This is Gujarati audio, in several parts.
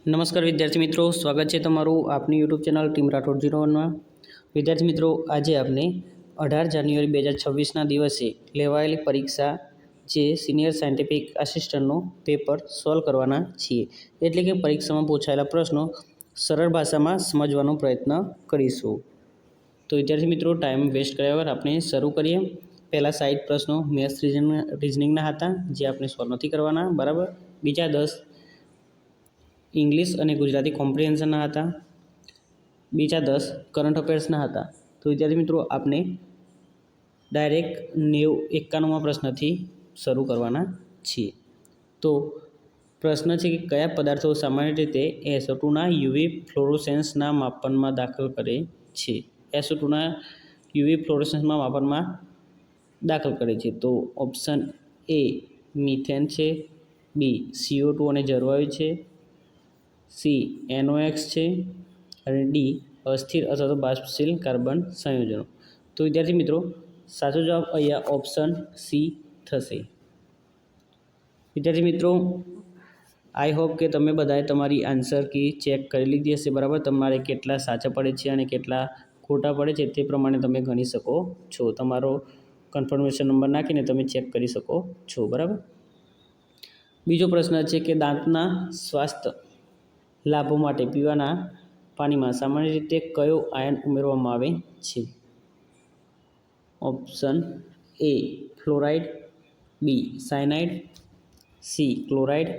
નમસ્કાર વિદ્યાર્થી મિત્રો, સ્વાગત છે તમારું આપની યુટ્યુબ ચેનલ ટીમ રાઠોડ 01માં। વિદ્યાર્થી મિત્રો, આજે આપણે 18 જાન્યુઆરી 2026ના દિવસે લેવાયેલી પરીક્ષા જે સિનિયર સાયન્ટિફિક આસિસ્ટન્ટનું પેપર સોલ્વ કરવાના છીએ। એટલે કે પરીક્ષામાં પૂછાયેલા પ્રશ્નો સરળ ભાષામાં સમજવાનો પ્રયત્ન કરીશું। તો વિદ્યાર્થી મિત્રો, ટાઈમ વેસ્ટ કર્યા વગર આપણે શરૂ કરીએ। પહેલા 60 પ્રશ્નો મેથ્સ રિઝનિંગના હતા, જે આપણે સોલ્વ નથી કરવાના, બરાબર। બીજા 10 ઇંગ્લિશ અને ગુજરાતી કોમ્પ્રિહેન્શનના હતા। બીજા 10 કરંટ અફેર્સના હતા। તો વિદ્યાર્થી મિત્રો, આપણે ડાયરેક્ટ 91માં પ્રશ્નથી શરૂ કરવાના છીએ। તો પ્રશ્ન છે કે કયા પદાર્થો સામાન્ય રીતે SO2ના યુવી ફ્લોરોસેન્સના માપનમાં દાખલ કરે છે? SO2ના યુવી ફ્લોરોસેન્સના માપનમાં દાખલ કરે છે। તો ઓપ્શન એ મિથેન છે, બી CO2 અને જળવાયુ છે, સી NOx છે અને ડી અસ્થિર અથવા તો બાષ્પશીલ કાર્બન સંયોજનો। તો વિદ્યાર્થી મિત્રો, સાચો જવાબ અહીંયા ઓપ્શન સી થશે। વિદ્યાર્થી મિત્રો, આઈ હોપ કે તમે બધાએ તમારી આન્સર કી ચેક કરી લીધી હશે, બરાબર। તમારે કેટલા સાચા પડે છે અને કેટલા ખોટા પડે છે તે પ્રમાણે તમે ગણી શકો છો। તમારો કન્ફર્મેશન નંબર નાખીને તમે ચેક કરી શકો છો, બરાબર। બીજો પ્રશ્ન છે કે દાંતના સ્વાસ્થ્ય લાભો માટે પીવાના પાણીમાં સામાન્ય રીતે કયો આયન ઉમેરવામાં આવે છે? Option A fluoride, B cyanide, C chloride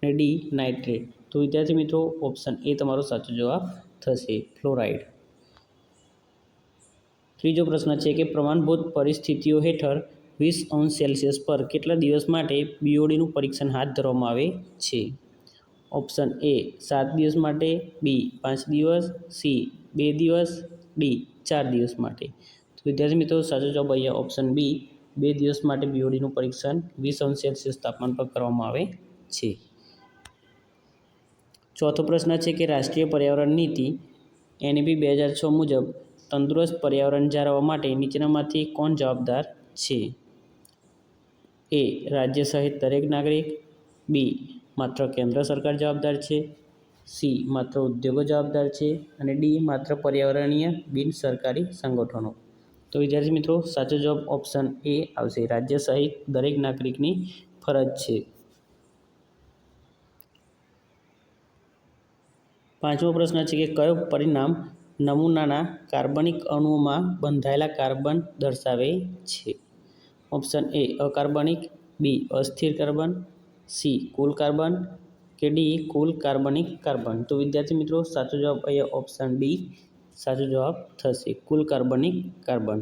અને ડી નાઇટ્રેટ। તો વિદ્યાર્થી મિત્રો, ઓપ્શન એ તમારો સાચો જવાબ થશે, ફ્લોરાઇડ। ત્રીજો પ્રશ્ન છે કે પ્રમાણભૂત પરિસ્થિતિઓ હેઠળ 20°C પર કેટલા દિવસ માટે BODનું પરીક્ષણ હાથ ધરવામાં આવે છે? ઓપ્શન એ 7 દિવસ માટે, બી 5 દિવસ, સી 2 દિવસ, ડી 4 દિવસ માટે। તો વિદ્યાર્થી મિત્રો, સાચો જવાબ અહીંયા ઓપ્શન બી 2 દિવસ માટે BODનું પરીક્ષણ 20°C તાપમાન પર કરવામાં આવે છે। ચોથો પ્રશ્ન છે કે રાષ્ટ્રીય પર્યાવરણ નીતિ NEP 2006 મુજબ તંદુરસ્ત પર્યાવરણ જાળવવા માટે નીચેનામાંથી કોણ જવાબદાર છે? એ રાજ્ય સહિત દરેક નાગરિક, બી માત્ર કેન્દ્ર સરકાર જવાબદાર છે, સી માત્ર ઉદ્યોગો જવાબદાર છે અને ડી માત્ર પર્યાવરણીય બિન સરકારી સંગઠનો। તો વિદ્યાર્થી મિત્રો, સાચો જવાબ ઓપ્શન એ આવશે, રાજ્ય સહિત દરેક નાગરિકની ફરજ છે। પાંચમો પ્રશ્ન છે કે કયો પરિણામ નમૂનાના કાર્બનિક અણુઓમાં બંધાયેલા કાર્બન દર્શાવે છે? ઓપ્શન એ અકાર્બનિક, બી અસ્થિર કાર્બન, સી કુલ કાર્બન કે ડી કુલ કાર્બનિક કાર્બન। તો વિદ્યાર્થી મિત્રો, સાચો જવાબ અહીંયા ઓપ્શન ડી સાચો જવાબ થશે, કુલ કાર્બનિક કાર્બન।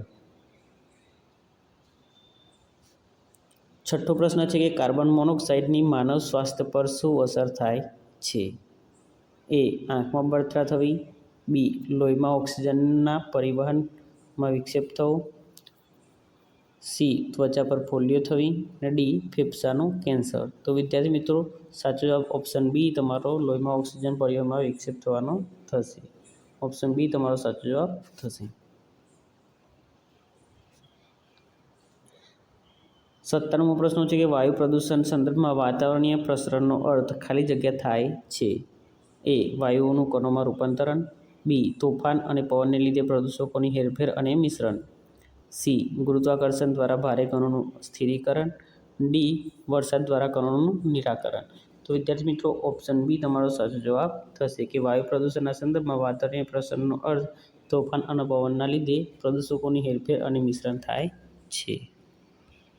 છઠ્ઠો પ્રશ્ન છે કે કાર્બન મોનોક્સાઇડની માનવ સ્વાસ્થ્ય પર શું અસર થાય છે? એ આંખમાં બળતરા થવી, બી લોહીમાં ઓક્સિજનના પરિવહનમાં વિક્ષેપ થવો, સી ત્વચા પર ફોલ્લીઓ થવી અને ડી ફેફસાનું કેન્સર। તો વિદ્યાર્થી મિત્રો, સાચો જવાબ ઓપ્શન બી તમારો લોહીમાં ઓક્સિજન પરિવહનમાં વિક્ષેપ થવાનો થશે, ઓપ્શન બી તમારો સાચો જવાબ થશે। 17મો પ્રશ્ન છે કે વાયુ પ્રદૂષણ સંદર્ભમાં વાતાવરણીય પ્રસરણનો અર્થ ખાલી જગ્યા થાય છે? એ વાયુઓનું કણોમાં રૂપાંતરણ, બી તોફાન અને પવનને લીધે પ્રદૂષકોની હેરફેર અને મિશ્રણ, સી ગુરુત્વાકર્ષણ દ્વારા ભારે કણોનું સ્થિરીકરણ, ડી વરસાદ દ્વારા કણોનું નિરાકરણ। તો વિદ્યાર્થી મિત્રો, ઓપ્શન બી તમારો સાચો જવાબ થશે કે વાયુ પ્રદૂષણના સંદર્ભમાં વાતાવરણીય પ્રસરણનો અર્થ તોફાન અને પવનના લીધે પ્રદૂષકોની હેરફેર અને મિશ્રણ થાય છે,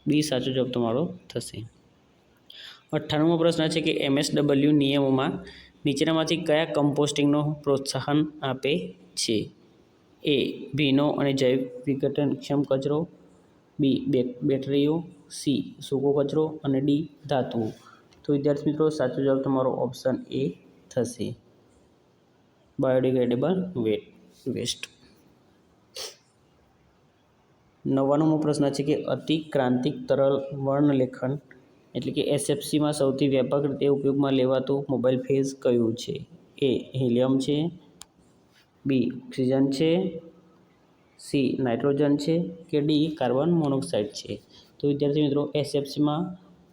બી સાચો જવાબ તમારો થશે। 98મો પ્રશ્ન છે કે MSW નિયમોમાં નીચેનામાંથી કયા કમ્પોસ્ટિંગનો પ્રોત્સાહન આપે છે? એ ભીનો અને જૈવ વિઘટનક્ષમ કચરો, બી બેટરીઓ, સી સૂકો કચરો અને ડી ધાતુઓ। તો વિદ્યાર્થી મિત્રો, સાચો જવાબ તમારો ઓપ્શન એ થશે, બાયોડિગ્રેડેબલ વેસ્ટ। 99મો પ્રશ્ન છે કે અતિક્રાંતિક તરલ વર્ણલેખન એટલે કે SFCમાં સૌથી વ્યાપક રીતે ઉપયોગમાં લેવાતું મોબાઈલ ફેઝ કયું છે? એ હિલિયમ છે, બી ઓક્સિજન છે, સી નાઇટ્રોજન છે કે ડી કાર્બન મોનોક્સાઇડ છે? તો વિદ્યાર્થી મિત્રો, SFCમાં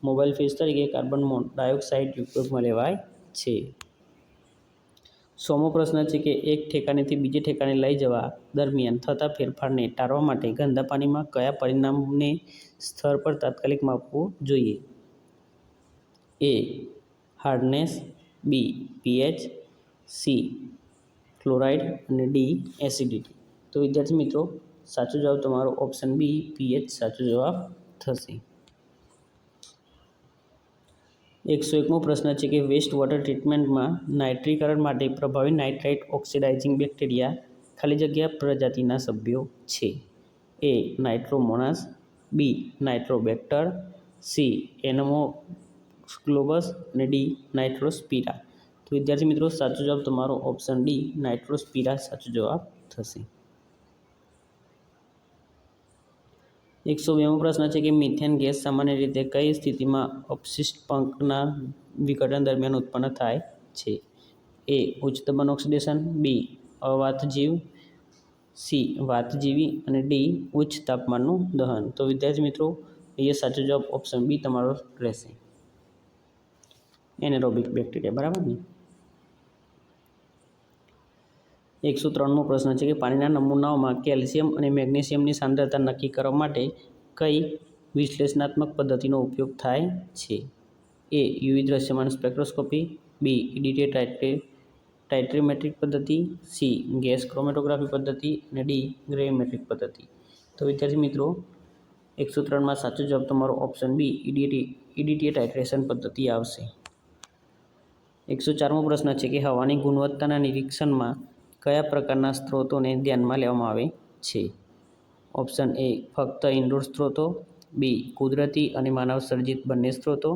મોબાઈલ ફેઝ તરીકે કાર્બન ડાયોક્સાઇડ ઉપયોગમાં લેવાય છે। 100મો પ્રશ્ન છે કે એક ઠેકાણેથી બીજે ઠેકાણે લઈ જવા દરમિયાન થતા ફેરફારને ટાળવા માટે ગંદા પાણીમાં કયા પરિણામને સ્તર પર તાત્કાલિક માપવું જોઈએ? A. Hardness, B. PH, C. Chloride અને ડી. એસિડિટી. તો વિદ્યાર્થી મિત્રો, સાચો જવાબ તમારો ઓપ્શન બી પીએચ સાચો જવાબ થશે. 101મો પ્રશ્ન છે કે વેસ્ટ વોટર ટ્રીટમેન્ટમાં નાઇટ્રીકરણ માટે પ્રભાવી નાઇટ્રાઇટ ઓક્સિડાઇઝિંગ બેક્ટેરિયા ખાલી જગ્યા પ્રજાતિના સભ્યો છે. એ. નાઇટ્રોમોનાસ, બી. નાઇટ્રોબેક્ટર, સી. એનોમોગ્લોબસ અને ડી. નાઇટ્રોસ્પિરા. તો વિદ્યાર્થી મિત્રો, સાચો જવાબ તમારો ઓપ્શન ડી નાઇટ્રોસ્પિરા સાચો જવાબ થશે. 102મો પ્રશ્ન છે કે મિથેન ગેસ સામાન્ય રીતે કઈ સ્થિતિમાં અપશિષ્ટ પંખના વિઘટન દરમિયાન ઉત્પન્ન થાય છે? એ. ઉચ્ચ દબાણ ઓક્સિડેશન, બી. અવાતજીવ, સી. વાતજીવી અને ડી. ઉચ્ચ તાપમાનનું દહન. તો વિદ્યાર્થી મિત્રો, અહીંયા સાચો જવાબ ઓપ્શન બી તમારો રહેશે. એનેરોબિક બેક્ટેરિયા, બરાબર ને? 103મો પ્રશ્ન છે કે પાણીના નમૂનાઓમાં કેલ્શિયમ અને મેગ્નેશિયમની સાંદ્રતા નક્કી કરવા માટે કઈ વિશ્લેષણાત્મક પદ્ધતિનો ઉપયોગ થાય છે? એ. યુવી દ્રશ્યમાન સ્પેક્ટ્રોસ્કોપી, બી. ટાઇટ્રીમેટ્રિક પદ્ધતિ, સી. ગેસ ક્રોમેટોગ્રાફી પદ્ધતિ અને ડી. ગ્રેવિમેટ્રિક પદ્ધતિ. તો વિદ્યાર્થી મિત્રો, 103માં સાચો જવાબ તમારો ઓપ્શન બી ઈડીટી ટાઇટ્રેશન પદ્ધતિ આવશે. 104મો પ્રશ્ન છે કે હવાની ગુણવત્તાના નિરીક્ષણમાં કયા પ્રકારના સ્ત્રોતોને ધ્યાનમાં લેવામાં આવે છે? ઓપ્શન એ. ફક્ત ઇનડોર સ્ત્રોતો, બી. કુદરતી અને માનવસર્જિત બંને સ્ત્રોતો,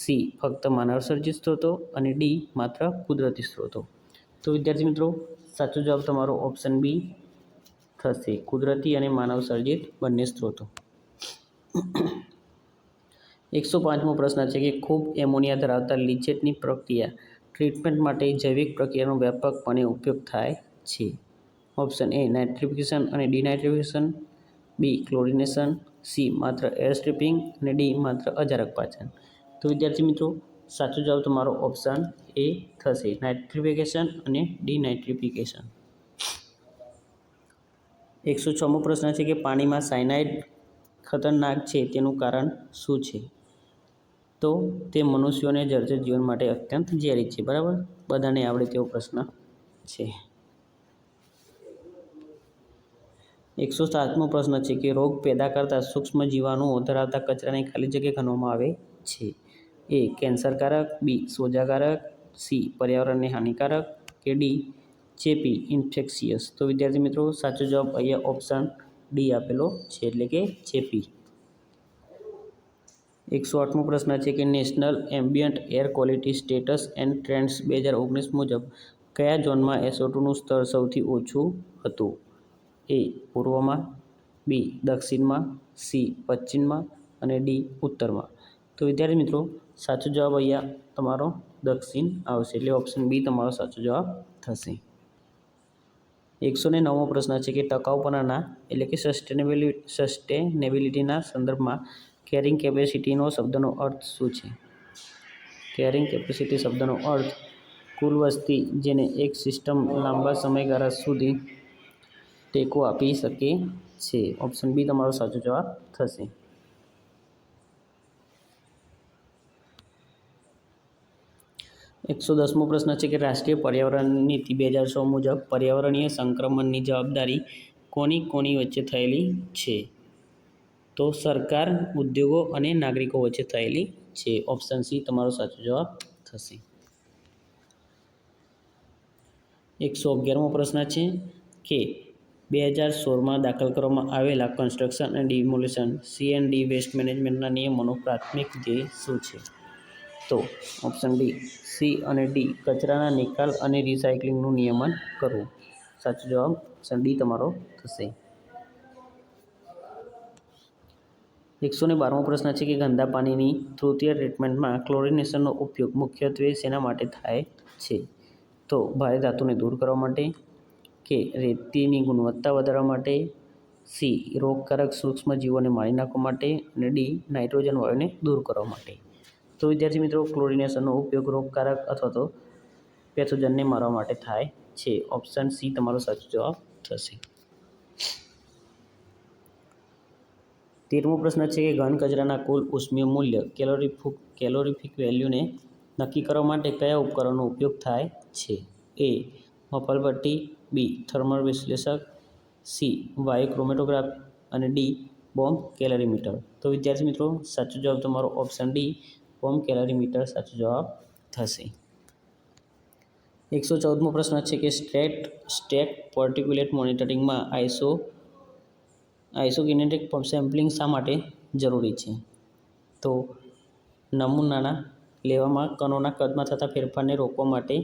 સી. ફક્ત માનવસર્જિત સ્ત્રોતો અને ડી. માત્ર કુદરતી સ્ત્રોતો. તો વિદ્યાર્થી મિત્રો, સાચો જવાબ તમારો ઓપ્શન બી થશે, કુદરતી અને માનવસર્જિત બંને સ્ત્રોતો. 105મો પ્રશ્ન છે કે ખૂબ એમોનિયા ધરાવતા લિચેટની પ્રક્રિયા ટ્રીટમેન્ટ માટે જૈવિક પ્રક્રિયાનો વ્યાપકપણે ઉપયોગ થાય છે. Option A. નાઇટ્રિફિકેશન અને ડિનાઇટ્રિફિકેશન, બી. Chlorination, C. માત્ર એર સ્ટ્રીપિંગ અને ડી. માત્ર અજારક પાચન. તો વિદ્યાર્થી મિત્રો, સાચો જવાબ તમારો ઓપ્શન એ થશે, નાઇટ્રિફિકેશન અને ડિનાઇટ્રિફિકેશન. 106મો પ્રશ્ન છે કે પાણીમાં સાયનાઇડ ખતરનાક છે તેનું કારણ શું છે? તો તે મનુષ્યોને જર્જર જીવન માટે અત્યંત ઝેરી છે, બરાબર? બધાને આવડે તેવો પ્રશ્ન છે. 107મો પ્રશ્ન છે કે રોગ પેદા કરતા સૂક્ષ્મ જીવાણુઓ ધરાવતા કચરાને ખાલી જગ્યા ગણવામાં આવે છે. એ. કેન્સરકારક, બી. સોજાકારક, સી. પર્યાવરણને હાનિકારક કે ડી. ચેપી ઇન્ફેક્શિયસ. તો વિદ્યાર્થી મિત્રો, સાચો જવાબ અહીંયા ઓપ્શન ડી આપેલો છે, એટલે કે ચેપી. 108મો પ્રશ્ન છે કે national ambient air quality status and trends 2019 મુજબ કયા ઝોનમાં SO2નું સ્તર સૌથી ઓછું હતું? એ. પૂર્વમાં, બી. દક્ષિણમાં, સી. પશ્ચિમમાં અને ડી. ઉત્તરમાં. તો વિદ્યાર્થી મિત્રો, સાચો જવાબ અહીંયા તમારો દક્ષિણ આવશે, એટલે ઓપ્શન બી તમારો સાચો જવાબ થશે. 109મો પ્રશ્ન છે કે ટકાઉપણાના એટલે કે સસ્ટેનેબિલિટીના સંદર્ભમાં કેરિંગ કેપેસિટીનો શબ્દનો અર્થ શું છે? કેરિંગ કેપેસિટી શબ્દનો અર્થ કુલ વસ્તી જેને એક સિસ્ટમ લાંબા સમયગાળા સુધી ટેકો આપી શકે છે. ઓપ્શન બી તમારો સાચો જવાબ થશે. 110મો પ્રશ્ન છે કે રાષ્ટ્રીય પર્યાવરણ નીતિ 2006 મુજબ પર્યાવરણીય સંક્રમણની જવાબદારી કોની કોની વચ્ચે થયેલી છે? તો સરકાર, ઉદ્યોગો અને નાગરિકો વચ્ચે થયેલી છે. ઓપ્શન સી તમારો સાચો જવાબ થશે. 111મો પ્રશ્ન છે કે 2016માં દાખલ કરવામાં આવેલા કન્સ્ટ્રક્શન અને ડિમોલિશન C&D વેસ્ટ મેનેજમેન્ટના નિયમોનો પ્રાથમિક ધ્યેય શું છે? તો ઓપ્શન ડી. સી અને ડી. કચરાના નિકાલ અને રિસાયક્લિંગનું નિયમન કરવું. સાચો જવાબ ઓપ્શન ડી તમારો થશે. 112મો પ્રશ્ન છે કે ગંદા પાણીની તૃતીય ટ્રીટમેન્ટમાં ક્લોરિનેશનનો ઉપયોગ મુખ્યત્વે શેના માટે થાય છે? તો ભારે ધાતુને દૂર કરવા માટે, કે રેતીની ગુણવત્તા વધારવા માટે, સી. રોગકારક સૂક્ષ્મ જીવોને મારી નાખવા માટે અને ડી. નાઇટ્રોજન વાયુને દૂર કરવા માટે. તો વિદ્યાર્થી મિત્રો, ક્લોરિનેશનનો ઉપયોગ રોગકારક અથવા તો પેથોજનને મારવા માટે થાય છે. ઓપ્શન સી તમારો સાચો જવાબ થશે. 13મો પ્રશ્ન છે કે ઘન કચરાના કુલ ઉષ્મીય મૂલ્ય કેલોરીફિક વેલ્યુને નક્કી કરવા માટે કયા ઉપકરણનો ઉપયોગ થાય છે? એ. મફલપટ્ટી, બી. થર્મલ વિશ્લેષક, સી. વાયુ ક્રોમેટોગ્રાફ અને ડી. બોમ્બ કેલરીમીટર. તો વિદ્યાર્થી મિત્રો, સાચો જવાબ તમારો ઓપ્શન ડી બોમ્બ કેલરીમીટર સાચો જવાબ થશે. 114મો પ્રશ્ન છે કે સ્ટેટ પાર્ટિક્યુલેટ મોનિટરિંગમાં આઇસોકિનેટિક સેમ્પલિંગ શા માટે જરૂરી છે? તો નમૂનાના લેવામાં કણોના કદમાં થતા ફેરફારને રોકવા માટે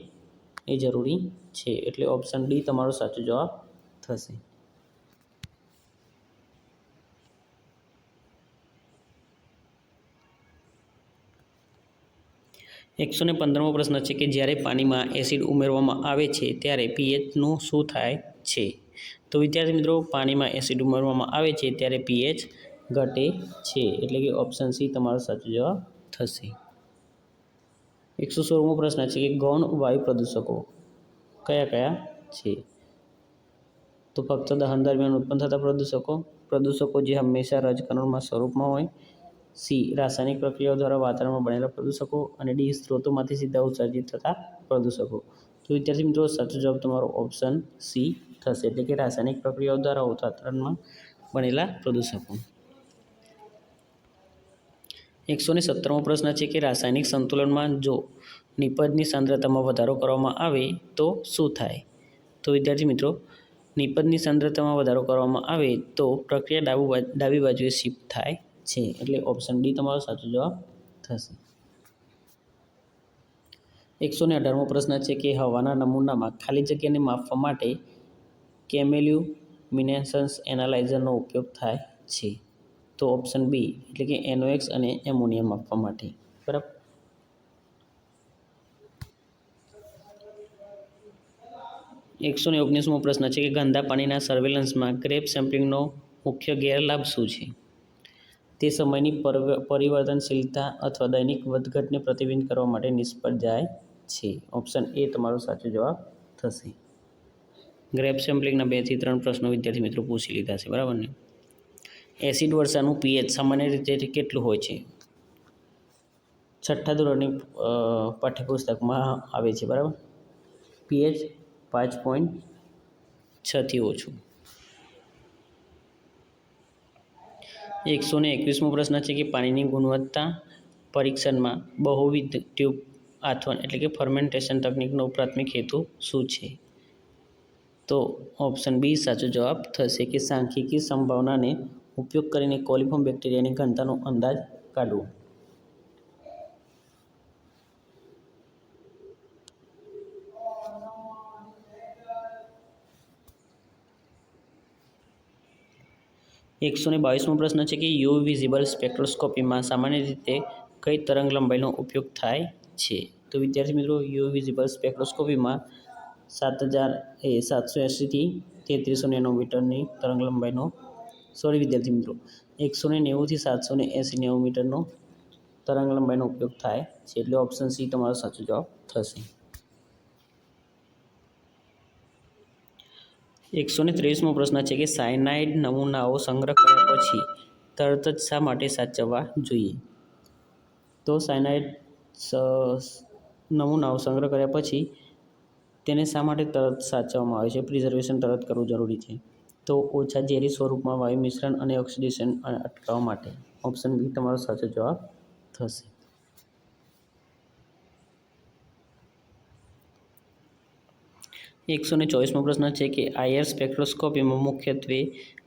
એ જરૂરી છે. એટલે ઓપ્શન ડી તમારો સાચો જવાબ થશે. 115મો પ્રશ્ન છે કે જ્યારે પાણીમાં એસિડ ઉમેરવામાં આવે છે ત્યારે પીએચનું શું થાય છે? તો વિદ્યાર્થી મિત્રો, પાણીમાં એસિડ ઉમેરવામાં આવે છે ત્યારે પીએચ ઘટે છે. એટલે કે ઓપ્શન સી તમારો સાચો જવાબ થશે. 116મો પ્રશ્ન છે કે ગૌણ વાયુ પ્રદૂષકો કયા કયા છે? તો ફક્ત દહન દરમિયાન ઉત્પન્ન થતા પ્રદૂષકો જે હંમેશા રજકણોના સ્વરૂપમાં હોય, સી. રાસાયણિક પ્રક્રિયાઓ દ્વારા વાતાવરણમાં બનેલા પ્રદૂષકો અને ડી. સ્ત્રોતોમાંથી સીધા ઉત્સર્જિત થતા પ્રદૂષકો. તો વિદ્યાર્થી મિત્રો, સાચો જવાબ તમારો ઓપ્શન સી થશે. એટલે કે રાસાયણિક પ્રક્રિયાઓ દ્વારા વાતાવરણમાં બનેલા પ્રદૂષકો. 117મો પ્રશ્ન છે કે રાસાયણિક સંતુલનમાં જો નિપજની સાંદ્રતામાં વધારો કરવામાં આવે તો શું થાય? તો વિદ્યાર્થી મિત્રો, નિપજની સાંદ્રતામાં વધારો કરવામાં આવે તો પ્રક્રિયા ડાબી બાજુએ શિફ્ટ થાય છે. એટલે ઓપ્શન ડી તમારો સાચો જવાબ થશે. 118મો પ્રશ્ન છે કે હવાના નમૂનામાં ખાલી જગ્યાને માપવા માટે કેમિલ્યુમિનેસન્સ એનાલાઇઝરનો ઉપયોગ થાય છે? તો ઓપ્શન બી એટલે કે NOx અને એમોનિયા માપવા માટે. બરાબર. 119મો પ્રશ્ન છે કે ગંદા પાણીના સર્વેલન્સમાં ગ્રેપ સેમ્પલિંગનો મુખ્ય ગેરલાભ શું છે? તે સમયની પરિવર્તનશીલતા અથવા દૈનિક વધઘટને પ્રતિબિંબિત કરવા માટે નિષ્ફળ જાય છે. ઓપ્શન એ તમારો સાચો જવાબ થશે. ગ્રેપ સેમ્પલિંગના 2 થી 3 પ્રશ્નો વિદ્યાર્થી મિત્રો પૂછી લીધા છે. બરાબર ને? એસિડ વર્ષાનું પીએચ સામાન્ય રીતે કેટલું હોય છે? 6ઠ્ઠા ધોરણની પાઠ્યપુસ્તકમાં આવે છે. બરાબર. પીએચ 5.6 થી ઓછું. 121મો પ્રશ્ન છે કે પાણીની ગુણવત્તા પરીક્ષણમાં બહુવિધ ટ્યુબ આથવણ એટલે કે ફર્મેન્ટેશન તકનીકનો પ્રાથમિક હેતુ શું છે? તો ઓપ્શન બી સાચો જવાબ થશે કે સાંખ્યિકી સંભાવનાને ઉપયોગ કરીને કોલિફોર્મ બેક્ટેરિયાની ઘનતાનો અંદાજ કાઢવો. 122મો પ્રશ્ન છે કે યુ વિઝિબલ સ્પેક્ટ્રોસ્કોપીમાં સામાન્ય રીતે કઈ તરંગ લંબાઈનો ઉપયોગ થાય છે? તો વિદ્યાર્થી મિત્રો, યુ વિઝિબલ સ્પેક્ટ્રોસ્કોપીમાં 780 થી 3300 નેનોમીટરની તરંગ લંબાઈનો વિદ્યાર્થી મિત્રો 190 થી 780 નેનોમીટરનો તરંગ લંબાઈનો ઉપયોગ થાય છે. એટલે ઓપ્શન સી તમારો સાચો જવાબ થશે. 123મો પ્રશ્ન છે કે સાયનાઇડ નમૂનાઓ સંગ્રહ કર્યા પછી તરત જ શા માટે સાચવવા જોઈએ? તો સાયનાઇડ નમૂનાઓ સંગ્રહ કર્યા પછી તેને શા માટે તરત સાચવવામાં આવે છે? પ્રિઝર્વેશન તરત કરવું જરૂરી છે. તો ઓછા ઝેરી સ્વરૂપમાં વાયુ મિશ્રણ અને ઓક્સિડેશન અટકાવવા માટે. ઓપ્શન બી તમારો સાચો જવાબ થશે. 124મો પ્રશ્ન છે કે આઈઆર સ્પેક્ટ્રોસ્કોપીમાં મુખ્યત્વે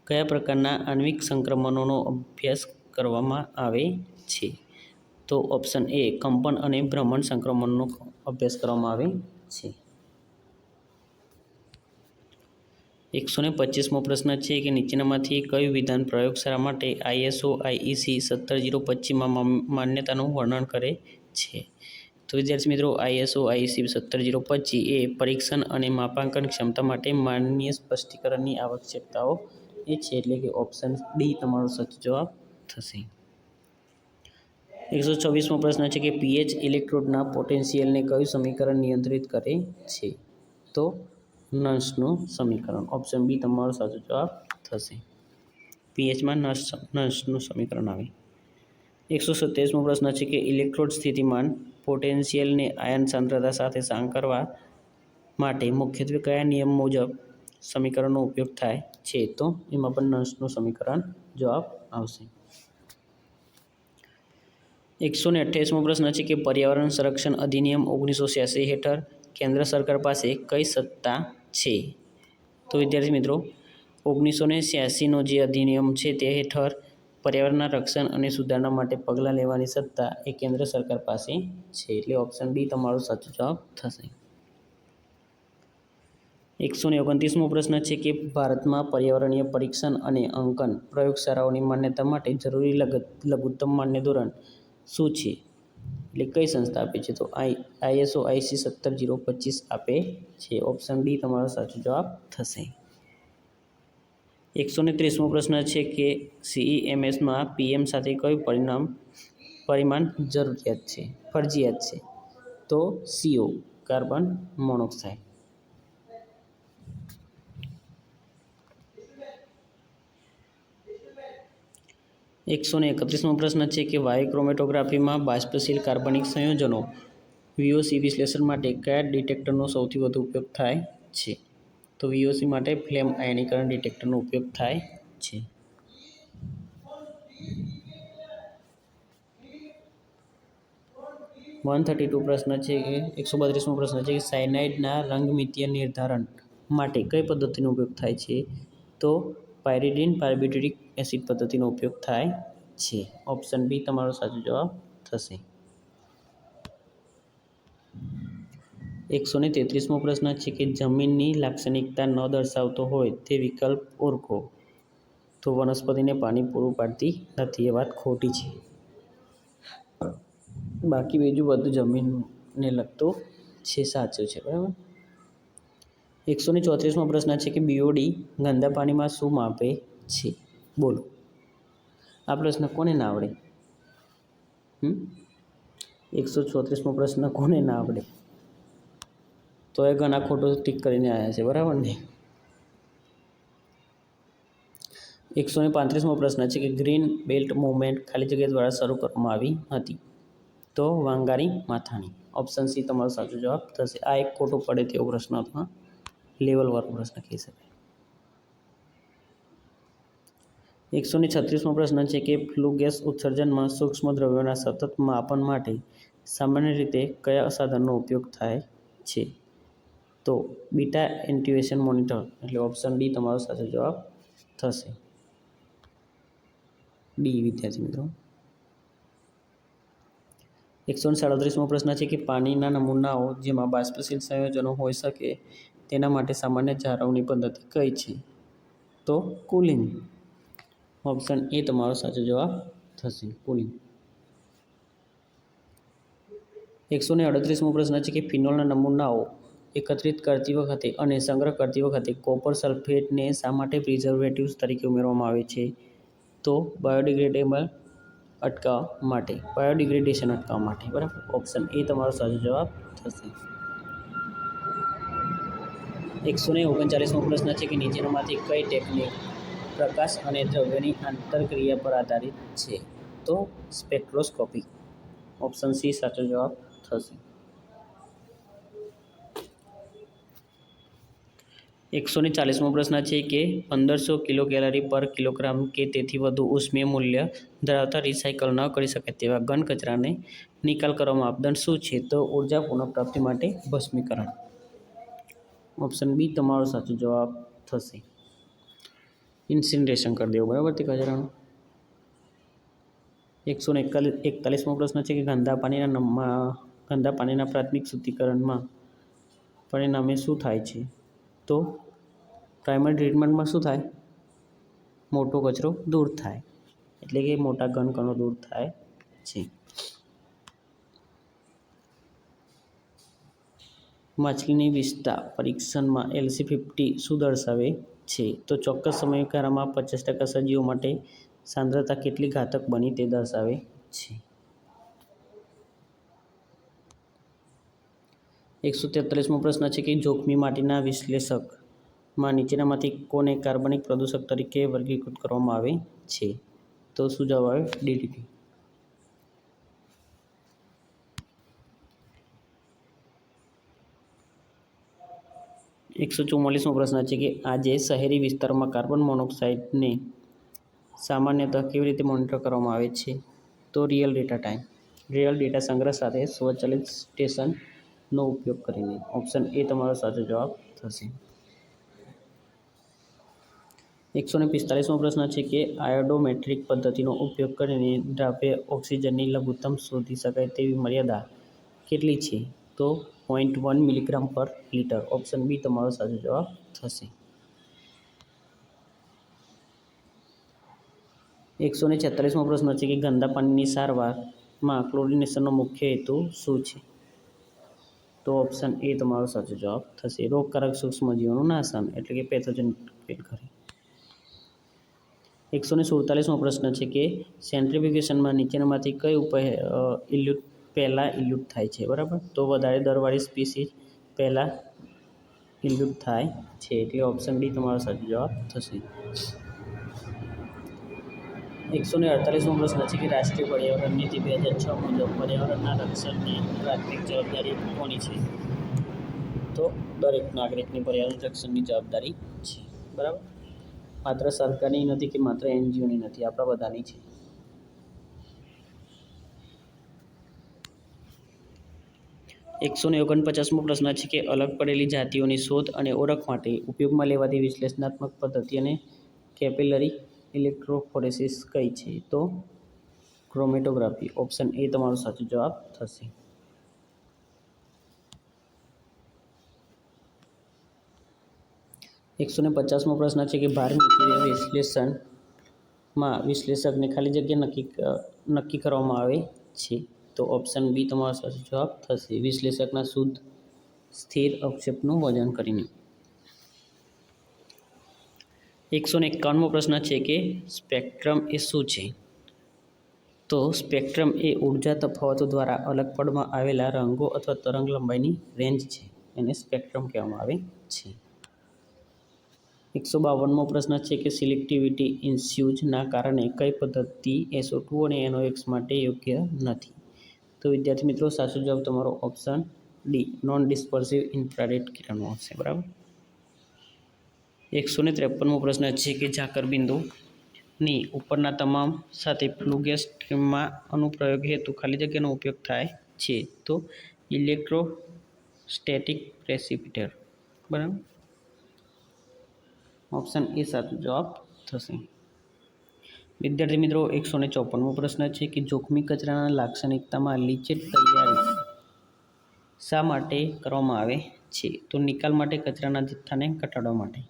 કયા પ્રકારના આણ્વિક સંક્રમણોનો અભ્યાસ કરવામાં આવે છે? તો ઓપ્શન એ કંપન અને ભ્રમણ સંક્રમણનો અભ્યાસ કરવામાં આવે છે. 125મો પ્રશ્ન છે કે નીચેનામાંથી કયું વિધાન પ્રયોગશાળા માટે ISO IEC 17025માં માન્યતાનું વર્ણન કરે છે? તો વિદ્યાર્થી મિત્રો, ISO IEC 17025 એ પરીક્ષણ અને માપાંકન ક્ષમતા માટે માન્ય સ્પષ્ટીકરણની આવશ્યકતાઓ એ છે. એટલે કે ઓપ્શન ડી તમારો સાચો જવાબ થશે. 126મો પ્રશ્ન છે કે પીએચ ઇલેક્ટ્રોડના પોટેન્શિયલને કયું સમીકરણ નિયંત્રિત કરે છે? તો નર્સનું સમીકરણ. ઓપ્શન બી તમારો સાચો જવાબ થશે. પીએચમાં નર્સનું સમીકરણ આવે. 127મો પ્રશ્ન છે કે ઇલેક્ટ્રોડ સ્થિતિમાન પોટેન્શિયલને આયન સાંદ્રતા સાથે સાંકળવા માટે મુખ્યત્વે કયા નિયમ મુજબ સમીકરણનો ઉપયોગ થાય છે? તો એમાં પણ નર્સનું સમીકરણ જવાબ આવશે. 128મો પ્રશ્ન છે કે પર્યાવરણ સંરક્ષણ અધિનિયમ 1986 હેઠળ કેન્દ્ર સરકાર પાસે કઈ સત્તા છે? તો વિદ્યાર્થી મિત્રો, 1986નો જે અધિનિયમ છે તે હેઠળ પર્યાવરણના રક્ષણ અને સુધારણા માટે પગલાં લેવાની સત્તા એ કેન્દ્ર સરકાર પાસે છે. એટલે ઓપ્શન બી તમારો સાચો જવાબ થશે. 129મો પ્રશ્ન છે કે ભારતમાં પર્યાવરણીય પરીક્ષણ અને અંકન પ્રયોગશાળાઓની માન્યતા માટે જરૂરી લઘુત્તમ માન્ય ધોરણ શું છે? એટલે કઈ સંસ્થા આપે છે? તો ISO IC 17025 આપે છે. ઓપ્શન બી તમારો સાચો જવાબ થશે. 130મો પ્રશ્ન છે કે CEMSમાં PM સાથે કયું પરિમાણ ફરજિયાત છે? તો CO કાર્બન મોનોક્સાઇડ. 131મો પ્રશ્ન છે કે વાયુ ક્રોમેટોગ્રાફીમાં બાષ્પશીલ કાર્બનિક સંયોજનો VOC વિશ્લેષણ માટે કયા ડિટેક્ટરનો સૌથી વધુ ઉપયોગ થાય છે? તો VOC માટે ફ્લેમ આયનીકરણ ડિટેક્ટરનો ઉપયોગ થાય છે. 132 પ્રશ્ન છે કે 132મો પ્રશ્ન છે કે સાયનાઇડના રંગમિતીય નિર્ધારણ માટે કઈ પદ્ધતિનો ઉપયોગ થાય છે? તો પાયરિડિન પાયર્બ્યુટિક એસિડ પદ્ધતિનો ઉપયોગ થાય છે. ઓપ્શન બી તમારો સાચો જવાબ થશે. 133મો પ્રશ્ન છે કે જમીનની લાક્ષણિકતા ન દર્શાવતો હોય તે વિકલ્પ ઓળખો. તો વનસ્પતિને પાણી પૂરું પાડતી નથી એ વાત ખોટી છે. બાકી બીજું બધું જમીનને લગતું છે સાચું છે. બરાબર. 134મો પ્રશ્ન છે કે BOD ગંદા પાણીમાં શું માપે છે? બોલો, આ પ્રશ્ન કોને ના આવડે? 134મો પ્રશ્ન કોને ના આવડે? તો એ ઘણા ખોટો ટીક કરીને આવ્યા છે. બરાબર ને? 135મો પ્રશ્ન છે કે ગ્રીન બેલ્ટ મૂવમેન્ટ ખાલી જગ્યા દ્વારા શરૂ કરવામાં આવી હતી? તો વાંગારી માથાણી. ઓપ્શન સી તમારો સાચો જવાબ થશે. આ એક ખોટો પડે તેવો પ્રશ્ન હતો. લેવલવાળો પ્રશ્ન કહી શકાય. 136મો પ્રશ્ન છે કે ફ્લુ ગેસ ઉત્સર્જનમાં સૂક્ષ્મ દ્રવ્યોના સતત માપન માટે સામાન્ય રીતે કયા સાધનનો ઉપયોગ થાય છે? તો બીટા એન્યુએશન મોનિટર. એટલે ઓપ્શન ડી તમારો સાચો જવાબ થશે. ડી વિદ્યાર્થી મિત્રો. 137મો પ્રશ્ન છે કે પાણીના નમૂનાઓ જેમાં બાષ્પશીલ સંયોજનો હોઈ શકે તેના માટે સામાન્ય જાળવણી પદ્ધતિ કઈ છે? તો કુલિંગ. ઓપ્શન એ તમારો સાચો જવાબ થશે. કુલિંગ. 138મો પ્રશ્ન છે કે ફિનોલના નમૂનાઓ એકત્રિત કરતી વખતે અને સંગ્રહ કરતી વખતે કોપર સલ્ફેટને શા માટે પ્રિઝર્વેટિવ્સ તરીકે ઉમેરવામાં આવે છે? તો બાયોડિગ્રેડેશન અટકાવવા માટે. બરાબર. ઓપ્શન એ તમારો સાચો જવાબ થશે. 139મો પ્રશ્ન છે કે નીચેનામાંથી કઈ ટેકનિક પ્રકાશ અને દ્રવ્યની આંતરક્રિયા પર આધારિત છે? તો સ્પેક્ટ્રોસ્કોપી. ઓપ્શન સી સાચો જવાબ થશે. 140મો પ્રશ્ન છે કે 1500 કિલોકેલરી પર કિલોગ્રામ કે તેથી વધુ ઉષ્મીય મૂલ્ય ધરાવતા રિસાયકલ ન કરી શકાય તેવા ઘન કચરાને નિકાલ કરવા માપદંડ શું છે? તો ઉર્જા પુનઃપ્રાપ્તિ માટે ભસ્મીકરણ. ઓપ્શન બી તમારો સાચો જવાબ થશે. ઇન્સિનરેશન કરી દેવું. બરાબર તે કચરાનું. 141મો પ્રશ્ન છે કે ગંદા પાણીના પ્રાથમિક શુદ્ધિકરણમાં પરિણામે શું થાય છે? તો પ્રાઇમરી ટ્રીટમેન્ટમાં શું થાય? મોટો કચરો દૂર થાય. એટલે કે મોટા ઘન કણો દૂર થાય છે. માછલીની વિષતા પરીક્ષણમાં LC50 શું દર્શાવે છે? તો ચોક્કસ સમયગાળામાં 50% સજીવો માટે સાંદ્રતા કેટલી ઘાતક બની તે દર્શાવે છે. 143મો પ્રશ્ન છે કે જોખમી માટીના વિશ્લેષકમાં નીચેનામાંથી કોને કાર્બનિક પ્રદૂષક તરીકે વર્ગીકૃત કરવામાં આવે છે? તો શું જવાબ આવે? DDT. 144મો પ્રશ્ન છે કે આજે શહેરી વિસ્તારોમાં કાર્બન મોનોક્સાઇડને સામાન્યતઃ કેવી રીતે મોનિટર કરવામાં આવે છે? તો રિયલ ડેટા સંગ્રહ સાથે સ્વચાલિત સ્ટેશનનો ઉપયોગ કરીને. ઓપ્શન એ તમારો સાચો જવાબ થશે. 145મો પ્રશ્ન છે કે આયોડોમેટ્રિક પદ્ધતિનો ઉપયોગ કરીને દ્રાવ્ય ઓક્સિજનની લઘુત્તમ શોધી શકાય તેવી મર્યાદા કેટલી છે? તો 0.1 મિલીગ્રામ પર લિટર. ઓપ્શન બી તમારો સાચો જવાબ થશે. 146મો પ્રશ્ન છે કે ગંદા પાણીની સારવારમાં ક્લોરિનેશનનો મુખ્ય હેતુ શું છે? તો ઓપ્શન એ તમારો સાચો જવાબ થશે. રોગકારક સૂક્ષ્મજીવોનું નાશન એટલે કે પેથોજન કિલ કરે. 147મો પ્રશ્ન છે કે સેન્ટ્રીફ્યુગેશનમાં નીચેનામાંથી કઈ ઇલ્યુટ પહેલાં ઇલ્યુટ થાય છે? બરાબર, તો વધારે દરવાળી સ્પીસીઝ પહેલાં ઇલ્યુટ થાય છે એટલે ઓપ્શન ડી તમારો સાચો જવાબ થશે. 148મો પ્રશ્ન છે કે રાષ્ટ્રીય પર્યાવરણ નીતિ 2006 મુજબ પર્યાવરણના રક્ષણની પ્રાથમિક જવાબદારી કોની છે? તો દરેક નાગરિકની પર્યાવરણ રક્ષણની જવાબદારી છે. બરાબર, માત્ર સરકારની નથી કે માત્ર NGOની નથી, આપણા બધાની છે. 149મો પ્રશ્ન છે કે અલગ પડેલી જાતિઓની શોધ અને ઓળખ માટે ઉપયોગમાં લેવાતી વિશ્લેષણાત્મક પદ્ધતિ અને કેપિલરી ઇલેક્ટ્રોફોરેસિસ કઈ છે? તો ક્રોમેટોગ્રાફી. ઓપ્શન એ તમારો સાચો જવાબ થશે. 150મો પ્રશ્ન છે કે ભારમીય વિશ્લેષણમાં વિશ્લેષકને ખાલી જગ્યા નક્કી કરવામાં આવે છે? તો ઓપ્શન બી તમારો સાચો જવાબ થશે. વિશ્લેષકના શુદ્ધ સ્થિર અવક્ષેપનું વજન કરીને. 151મો પ્રશ્ન છે કે સ્પેક્ટ્રમ એ શું છે? તો સ્પેક્ટ્રમ એ ઉર્જા તફાવતો દ્વારા અલગ પાડવામાં આવેલા રંગો અથવા તરંગ લંબાઈની રેન્જ છે. એને સ્પેક્ટ્રમ કહેવામાં આવે છે. 152મો પ્રશ્ન છે કે સિલેક્ટિવિટી ઇશ્યુઝના કારણે કઈ પદ્ધતિ SO2 અને NOx માટે યોગ્ય નથી? તો વિદ્યાર્થી મિત્રો સાચો જવાબ તમારો ઓપ્શન ડી નોન ડિસ્પર્સિવ ઇન્ફ્રારેડ કિરણો હશે. બરાબર. 153મો પ્રશ્ન છે કે ઝાકર બિંદુની ઉપરના તમામ સાથે ફ્લુ ગેસ સ્ટ્રીમમાં અનુપ્રયોગ હેતુ ખાલી જગ્યાનો ઉપયોગ થાય છે? તો ઇલેક્ટ્રોસ્ટેટિક પ્રેસિપિટર. બરાબર, ઓપ્શન એ સાચો જવાબ થશે. વિદ્યાર્થી મિત્રો 154મો પ્રશ્ન છે કે જોખમી કચરાના લાક્ષણિકતામાં લીચેટ તૈયારી શા માટે કરવામાં આવે છે? તો નિકાલ માટે, કચરાના જથ્થાને ઘટાડવા માટે.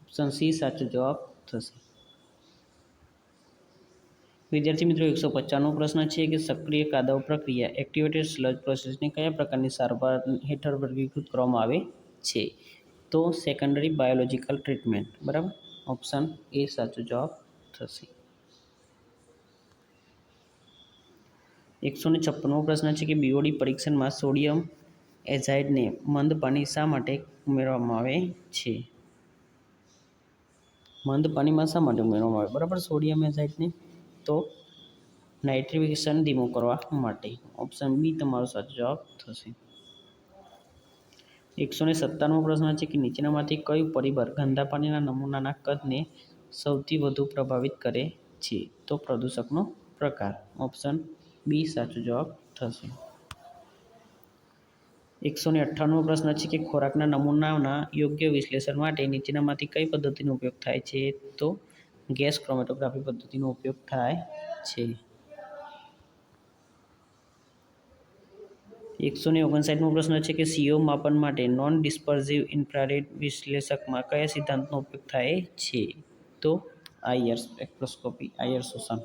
ઓપ્શન સી સાચો જવાબ થશે. વિદ્યાર્થી મિત્રો 155મો પ્રશ્ન છે કે સક્રિય કાદવ પ્રક્રિયા એક્ટિવેટેડ સ્લજ પ્રોસેસને કયા પ્રકારની સારવાર હેઠળ વર્ગીકૃત કરવામાં આવે છે? તો સેકન્ડરી બાયોલોજિકલ ટ્રીટમેન્ટ. બરાબર, ઓપ્શન એ સાચો જવાબ થશે. 156મો પ્રશ્ન છે કે BOD પરીક્ષણમાં સોડિયમ એઝાઇડને મંદ પાણી શા માટે ઉમેરવામાં આવે છે? મંદ પાણીમાં શા માટે ઉમેરવામાં આવે? બરાબર, સોડિયમ એઝાઇડને તો નાઇટ્રિફિકેશન ધીમું કરવા માટે. ઓપ્શન બી તમારો સાચો જવાબ થશે. 157મો પ્રશ્ન છે કે નીચેનામાંથી કયું પરિબળ ગંદા પાણીના નમૂનાના કદને સૌથી વધુ પ્રભાવિત કરે છે? તો પ્રદૂષકનો પ્રકાર. ઓપ્શન બી સાચો જવાબ થશે. 158મો પ્રશ્ન છે કે ખોરાકના નમૂનાના યોગ્ય વિશ્લેષણ માટે નીચેનામાંથી કઈ પદ્ધતિનો ઉપયોગ થાય છે? તો ગેસ ક્રોમેટોગ્રાફી પદ્ધતિનો ઉપયોગ થાય છે. 159મો પ્રશ્ન છે કે CO માપન માટે નોન ડિસ્પર્સિવ ઇન્ફ્રારેડ વિશ્લેષકમાં કયા સિદ્ધાંતનો ઉપયોગ થાય છે? તો IR સ્પેક્ટ્રોસ્કોપી, IR શોષણ.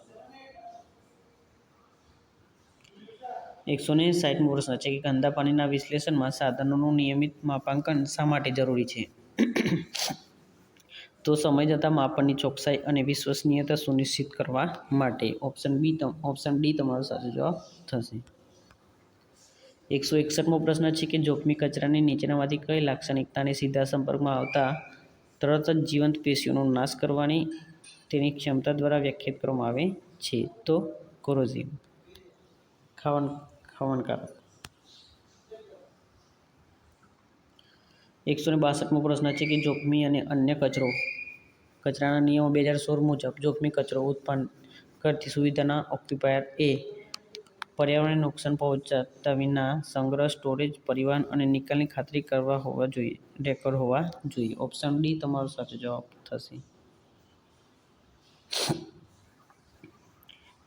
160મો પ્રશ્ન છે કે ગંદા પાણીના વિશ્લેષણમાં સાધનોનું નિયમિત માપાંકન શા માટે જરૂરી છે? તો સમય જતાં માપનની ચોકસાઈ અને વિશ્વસનીયતા સુનિશ્ચિત કરવા માટે. ઓપ્શન ડી તમારો સાચો જવાબ થશે. 161મો પ્રશ્ન છે કે જોખમી કચરાની નીચેનામાંથી કઈ લાક્ષણિકતાને સીધા સંપર્કમાં આવતા તરત જ જીવંત પેશીઓનો નાશ કરવાની તેની ક્ષમતા દ્વારા વ્યાખ્યાયિત કરવામાં આવે છે? તો કોરોઝિવ, ખાવણકારક. 162મો પ્રશ્ન છે કે જોખમી અને અન્ય કચરાના નિયમો 2016 મુજબ જોખમી કચરો ઉત્પન્ન કરતી સુવિધાના ઓક્યુપાયર એ પર્યાવરણને નુકસાન પહોંચાડતા વિના સંગ્રહ, સ્ટોરેજ, પરિવહન અને નિકાલની ખાતરી કરવા હોવા જોઈએ, રેકોર્ડ હોવા જોઈએ. ઓપ્શન ડી તમારો સાચો જવાબ થશે.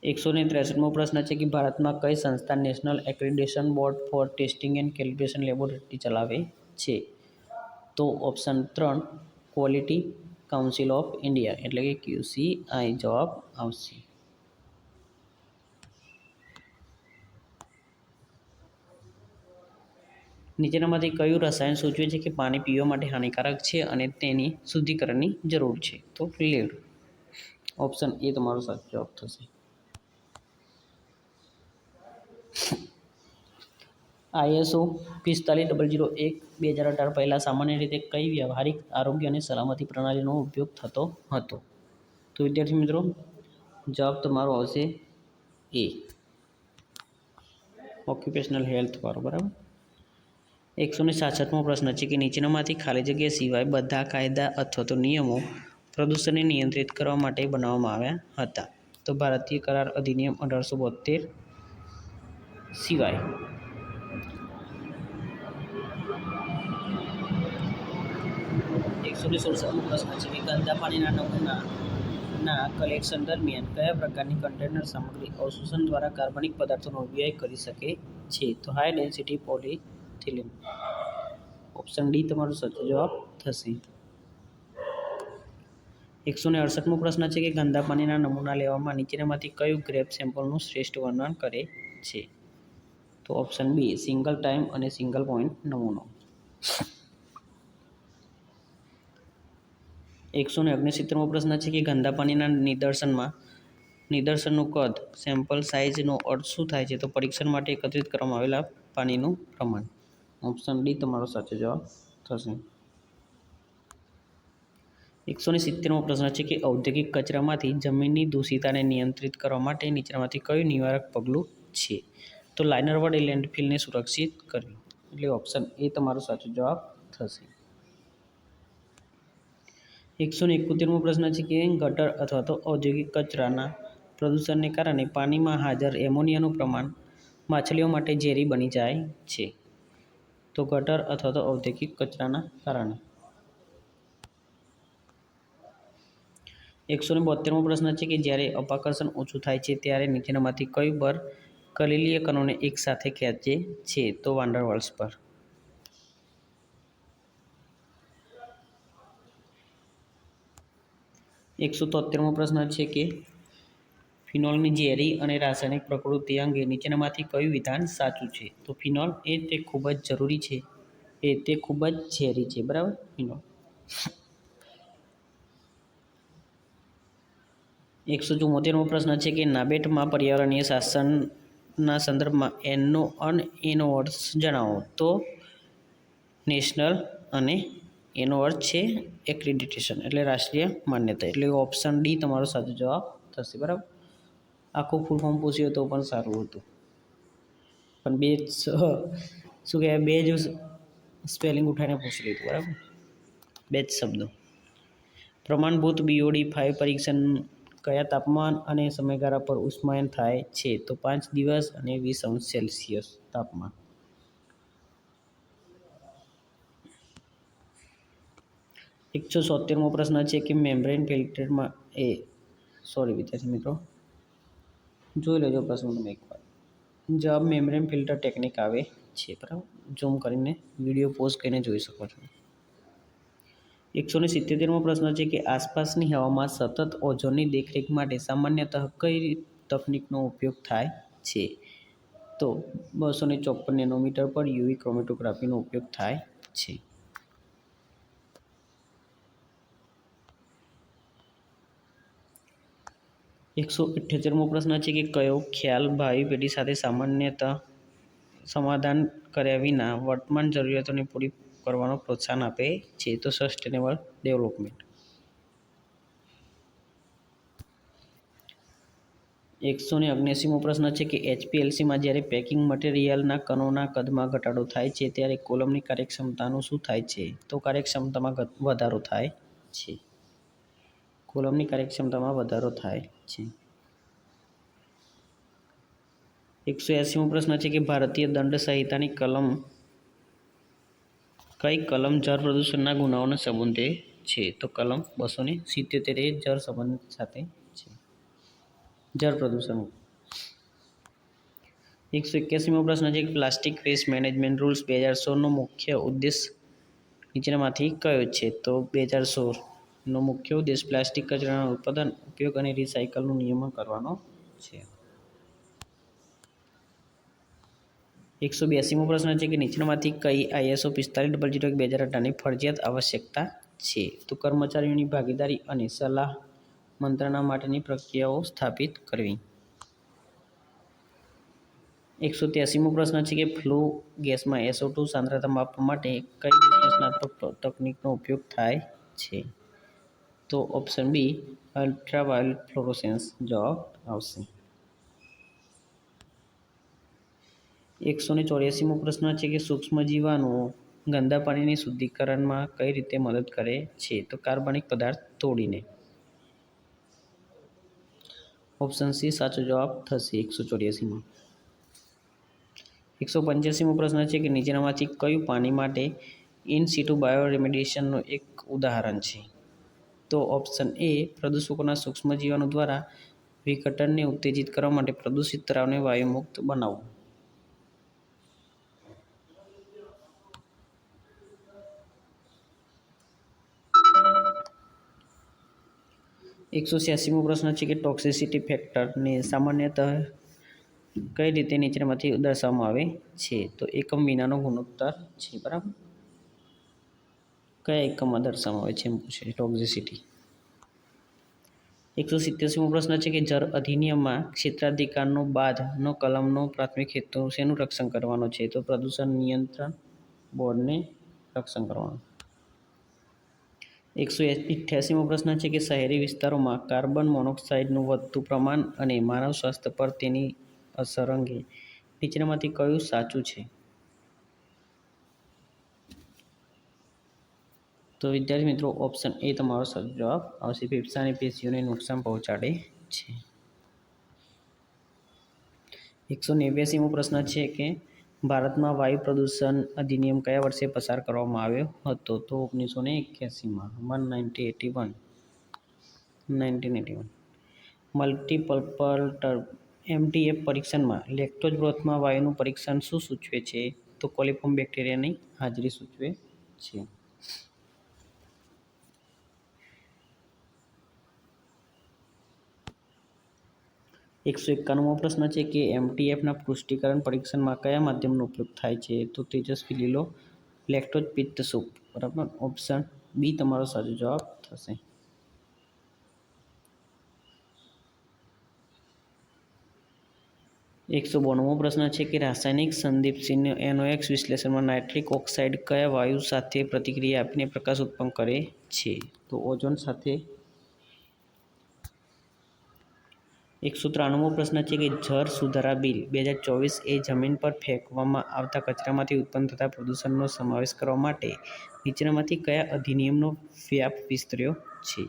163મો પ્રશ્ન છે કે ભારતમાં કઈ સંસ્થા national accreditation board four testing and calibration laboratory ચલાવે છે? તો option 3 quality council of India એટલે કે QCI જવાબ આવશે. નીચેનામાંથી કયું રસાયણ સૂચવે છે કે પાણી પીવા માટે હાનિકારક છે અને તેની શુદ્ધિકરણની જરૂર છે? તો લીડ. ઓપ્શન એ તમારો સાચો જવાબ થશે. ISO 45001:2018 પહેલાં સામાન્ય રીતે કઈ વ્યવહારિક આરોગ્ય અને સલામતી પ્રણાલીનો ઉપયોગ થતો હતો? તો વિદ્યાર્થી મિત્રો જવાબ તમારો આવશે એ, ઓક્યુપેશનલ હેલ્થ વાળો. બરાબર. 166મો પ્રશ્ન છે કે નીચેનામાંથી ખાલી જગ્યા સિવાય બધા કાયદા અથવા તો નિયમો પ્રદૂષણને નિયંત્રિત કરવા માટે બનાવવામાં આવ્યા હતા? તો ભારતીય કરાર અધિનિયમ 1872 સિવાય. 167મો પ્રશ્ન છે કે ગંદા પાણીના નમૂનાના કલેક્શન દરમિયાન કયા પ્રકારની કન્ટેનર સામગ્રી અવશોષણ દ્વારા કાર્બનિક પદાર્થોનો વ્યય કરી શકે છે? તો હાઈ ડેન્સિટી પોલીથિલિન. ઓપ્શન ડી તમારો સાચો જવાબ થશે. 168મો પ્રશ્ન છે કે ગંદા પાણીના નમૂના લેવામાં નીચેનામાંથી કયું ગ્રેપ સેમ્પલનું શ્રેષ્ઠ વર્ણન કરે છે? તો ઓપ્શન બી સિંગલ ટાઈમ અને સિંગલ પોઈન્ટ નમૂનો. 169મો પ્રશ્ન છે કે ગંદા પાણીના નિદર્શનનું કદ સેમ્પલ સાઇઝનો અર્થ શું થાય છે? તો પરીક્ષણ માટે એકત્રિત કરવામાં આવેલા પાણીનું પ્રમાણ. ઓપ્શન ડી તમારો સાચો જવાબ થશે. 170મો પ્રશ્ન છે કે ઔદ્યોગિક કચરામાંથી જમીનની દૂષિતતાને નિયંત્રિત કરવા માટે નીચેનામાંથી કયું નિવારક પગલું છે? તો લાઇનર વડે લેન્ડફિલને સુરક્ષિત કરવી એટલે ઓપ્શન એ તમારો સાચો જવાબ થશે. 171મો પ્રશ્ન છે કે ગટર અથવા તો ઔદ્યોગિક કચરાના પ્રદૂષણને કારણે પાણીમાં હાજર એમોનિયાનું પ્રમાણ માછલીઓ માટે ઝેરી બની જાય છે? તો ગટર અથવા તો ઔદ્યોગિક કચરાના કારણે. 172મો પ્રશ્ન છે કે જ્યારે અપાકર્ષણ ઓછું થાય છે ત્યારે નીચેનામાંથી કયું બળ કલીલીય કણોને એકસાથે ખેંચે છે? તો વાન્ડર વાલ્સ પર. 173મો પ્રશ્ન છે કે ફિનોલની ઝેરી અને રાસાયણિક પ્રકૃતિ અંગે નીચેનામાંથી કયું વિધાન સાચું છે? તો ફિનોલ તે ખૂબ જ જરૂરી છે, તે ખૂબ જ ઝેરી છે. બરાબર. ફિનોલ. 174મો પ્રશ્ન છે કે નાબેટમાં પર્યાવરણીય શાસનના સંદર્ભમાં એનનો એનો અર્થ જણાવો. તો નેશનલ અને એનો અર્થ છે એક્રેડિટેશન એટલે રાષ્ટ્રીય માન્યતા એટલે ઓપ્શન ડી તમારો સાચો જવાબ થશે. બરાબર. આખું ફૂલ ફોર્મ પૂછ્યું તો પણ સારું હતું, પણ શું કહેવાય બે જ સ્પેલિંગ ઉઠાવીને પૂછી લીધું. બરાબર. બે જ શબ્દો. પ્રમાણભૂત BOD 5 પરીક્ષણ કયા તાપમાન અને સમયગાળા પર ઉષ્માયન થાય છે? તો 5 દિવસ અને 20°C તાપમાન. 177મો પ્રશ્ન છે કે મેમ્બ્રેન ફિલ્ટરમાં વિદ્યાર્થી મિત્રો જોઈ લેજો પ્રશ્ન તમે એકવાર. જવાબ મેમ્બ્રેન ફિલ્ટર ટેકનિક આવે છે. બરાબર. ઝૂમ કરીને વિડીયો પોઝ કરીને જોઈ શકો છો. 177મો પ્રશ્ન છે કે આસપાસની હવામાં સતત ઓઝોનની દેખરેખ માટે સામાન્યતઃ કઈ તકનીકનો ઉપયોગ થાય છે? તો 254 નેનોમીટર પર UV ક્રોમેટોગ્રાફીનો ઉપયોગ થાય છે. 178મો પ્રશ્ન છે કે કયો ખ્યાલ ભાવિ પેઢી સાથે સામાન્યતઃ સમાધાન કર્યા વિના વર્તમાન જરૂરિયાતોને પૂરી કરવાનો પ્રોત્સાહન આપે છે. તો સસ્ટેનેબલ ડેવલપમેન્ટ. 179મો પ્રશ્ન છે કે HPLCમાં જ્યારે પેકિંગ મટીરિયલના કણોના કદમાં ઘટાડો થાય છે ત્યારે કોલમની કાર્યક્ષમતાનું શું થાય છે? તો કાર્યક્ષમતામાં વધારો થાય છે. કોલમની કાર્યક્ષમતામાં વધારો થાય છે. 180મો પ્રશ્ન છે કે ભારતીય દંડ સંહિતાની કઈ કલમ જળ પ્રદૂષણના ગુનાઓને સંબોધે છે? તો કલમ 277 એ જળ સંબંધ સાથે છે. જળ પ્રદૂષણ. 181મો પ્રશ્ન છે કે પ્લાસ્ટિક વેસ્ટ મેનેજમેન્ટ રૂલ્સ 2016નો મુખ્ય ઉદ્દેશ નીચેનામાંથી કયો છે? તો 2016નો મુખ્ય ઉદ્દેશ પ્લાસ્ટિક કચરાના ઉત્પાદન, ઉપયોગ અને રિસાયકલનું નિયમન કરવાનો છે. 182મો પ્રશ્ન છે કે નીચેનામાંથી કઈ ISO 4500/2018ની ફરજિયાત આવશ્યકતા છે? તો કર્મચારીઓની ભાગીદારી અને સલાહ મંત્રણા માટેની પ્રક્રિયાઓ સ્થાપિત કરવી. 183મો પ્રશ્ન છે કે ફ્લુ ગેસમાં SO2 સાંદ્રતા માપવા માટે કઈ વિશ્લેષણાત્મક તકનીકનો ઉપયોગ થાય છે? તો ઓપ્શન બી અલ્ટ્રાવાયોલેટ ફ્લોરોસેન્સ જવાબ આવશે. 184મો પ્રશ્ન છે કે સૂક્ષ્મ જીવાણુઓ ગંદા પાણીની શુદ્ધિકરણમાં કઈ રીતે મદદ કરે છે? તો કાર્બનિક પદાર્થ તોડીને. ઓપ્શન સી સાચો જવાબ થશે 184માં. 185મો પ્રશ્ન છે કે નીચેનામાંથી કયું પાણી માટે ઇન સિટુ બાયોરેમેડિએશનનું એક ઉદાહરણ છે? તો ઓપ્શન એ પ્રદૂષકોના સૂક્ષ્મ જીવાણુ દ્વારા વિઘટનને ઉત્તેજિત કરવા માટે પ્રદૂષિત તળાવને વાયુમુક્ત બનાવવું. 186મો પ્રશ્ન છે કે ટોક્સિસિટી ફેક્ટરને સામાન્યતઃ કઈ રીતે નીચેનામાંથી દર્શાવવામાં આવે છે? તો એકમ વિનાનો ગુણોત્તર છે. બરાબર, કયા એકમમાં દર્શાવવામાં આવે છે એમ પૂછે ટોક્સિસિટી. 187મો પ્રશ્ન છે કે જળ અધિનિયમમાં ક્ષેત્રાધિકારનો બાદનો કલમનો પ્રાથમિક હેતુ શેનું રક્ષણ કરવાનો છે? તો પ્રદૂષણ નિયંત્રણ બોર્ડને રક્ષણ કરવાનું. 188મો પ્રશ્ન છે કે શહેરી વિસ્તારોમાં કાર્બન મોનોક્સાઇડનું વધતું પ્રમાણ અને માનવ સ્વાસ્થ્ય પર તેની અસર અંગે નીચેનામાંથી કયું સાચું છે? તો વિદ્યાર્થી મિત્રો ઓપ્શન એ તમારો સાચો જવાબ આવશે. ફેફસા અને પેશીઓને નુકસાન પહોંચાડે છે. 189મો પ્રશ્ન છે કે ભારતમાં વાયુ પ્રદૂષણ અધિનિયમ કયા વર્ષે પસાર કરવામાં આવ્યો હતો? તો 1981માં 1981. મલ્ટીપર્પલ MTF પરીક્ષણમાં લેક્ટોઝ બ્રોથમાં વાયુનું પરીક્ષણ શું સૂચવે છે? તો કોલિફોર્મ બેક્ટેરિયાની હાજરી સૂચવે છે. 191મો પ્રશ્ન છે કે MTFના પુષ્ટિકરણ પરીક્ષણમાં કયા માધ્યમનો ઉપયોગ થાય છે? તો તેજસ્વી લીલો લેક્ટોઝ પિત્ત સૂપ. બરાબર, ઓપ્શન બી તમારો સાચો જવાબ થશે. 192મો પ્રશ્ન છે કે રાસાયણિક સંદીપ્તિનો NOx વિશ્લેષણમાં નાઇટ્રિક ઓક્સાઇડ કયા વાયુ સાથે પ્રતિક્રિયા આપીને પ્રકાશ ઉત્પન્ન કરે છે? તો ઓઝોન સાથે. 193મો પ્રશ્ન છે કે જળ સુધારા બિલ 2024 એ જમીન પર ફેંકવામાં આવતા કચરામાંથી ઉત્પન્ન થતા પ્રદૂષણનો સમાવેશ કરવા માટે નીચેનામાંથી કયા અધિનિયમનો વ્યાપ વિસ્તર્યો છે?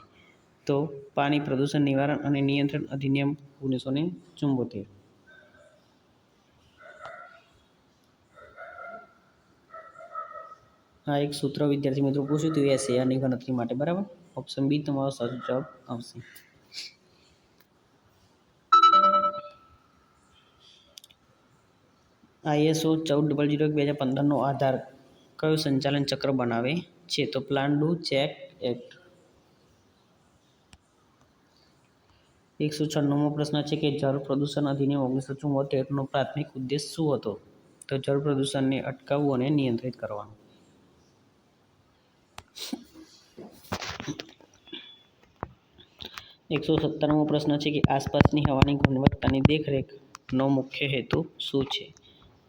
તો પાણી પ્રદૂષણ નિવારણ અને નિયંત્રણ અધિનિયમ 1974. આ એક સૂત્ર વિદ્યાર્થી મિત્રો પૂછ્યું હતું SARની ગણતરી માટે. બરાબર, ઓપ્શન બી તમારો સાચો જવાબ આવશે. ISO 1400/2015નો આધાર કયો સંચાલન ચક્ર બનાવે છે? તો પ્લાન, ડુ, ચેક, એક્ટ. 196મો પ્રશ્ન છે કે જળ પ્રદૂષણ અધિનિયમ 1974નો પ્રાથમિક ઉદ્દેશ શું હતો? તો જળ પ્રદૂષણને અટકાવવું અને નિયંત્રિત કરવાનું. 197મો પ્રશ્ન છે કે આસપાસની હવાની ગુણવત્તાની દેખરેખનો મુખ્ય હેતુ શું છે?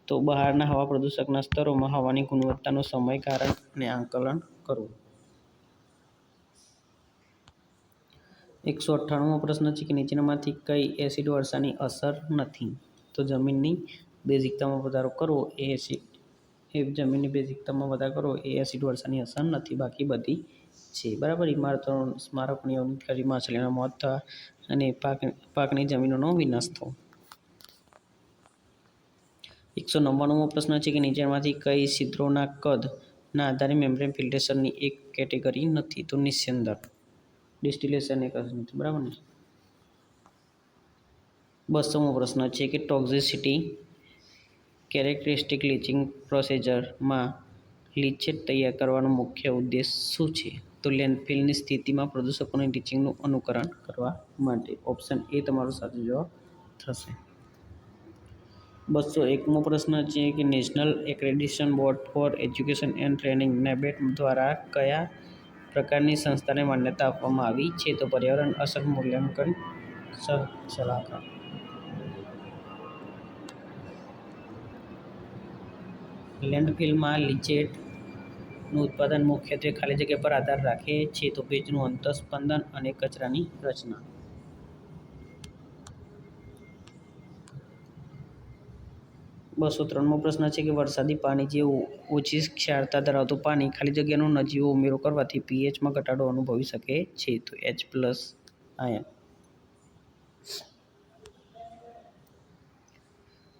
તો બહારના હવા પ્રદૂષકના સ્તરોમાં હવાની ગુણવત્તાનો સમય, કારણ અને આકલન કરવું. 198મો પ્રશ્ન છે કે નીચેનામાંથી કઈ એસિડ વર્ષાની અસર નથી? તો જમીનની બેઝિકતામાં વધારો કરવો જમીનની બેઝિકતામાં વધારો કરવો એ એસિડ વર્ષાની અસર નથી, બાકી બધી છે. બરાબર. ઇમારતો, સ્મારકોની અવનતિ કરવી, માછલીના મોત થવા અને પાકની જમીનોનો વિનાશ થવો. 199મો પ્રશ્ન છે કે નીચેનામાંથી કઈ છિદ્રોના કદના આધારે મેમ્બ્રેન ફિલ્ટરેશનની એક કેટેગરી નથી? તો નિસ્યંદન, ડિસ્ટિલેશન એક નથી. બરાબર ને? 200મો પ્રશ્ન છે કે ટોક્ઝિસિટી કેરેક્ટરિસ્ટિક લીચિંગ પ્રોસિજરમાં લીચેટ તૈયાર કરવાનો મુખ્ય ઉદ્દેશ શું છે? તો લેન્ડફિલની સ્થિતિમાં પ્રદૂષકોની લીચિંગનું અનુકરણ કરવા માટે. ઓપ્શન એ તમારો સાચો જવાબ થશે. 201મો પ્રશ્ન છે કે national accreditation board for education and training NABET દ્વારા કયા પ્રકારની સંસ્થાને માન્યતા આપવામાં આવી છે? તો પર્યાવરણ અસર મૂલ્યાંકન સલાહકાર. લેન્ડફિલમાં લીચેટનું ઉત્પાદન મુખ્યત્વે ખાલી જગ્યા પર આધાર રાખે છે, તો ભેજનું અંતઃસ્પંદન અને કચરાની રચના. 203મો પ્રશ્ન છે કે વરસાદી પાણી જેવું ઓછી ક્ષારતા ધરાવતું પાણી ખાલી જગ્યાનો નજીવો ઉમેરો કરવાથી પીએચમાં ઘટાડો અનુભવી શકે છે? તો H+ આયન.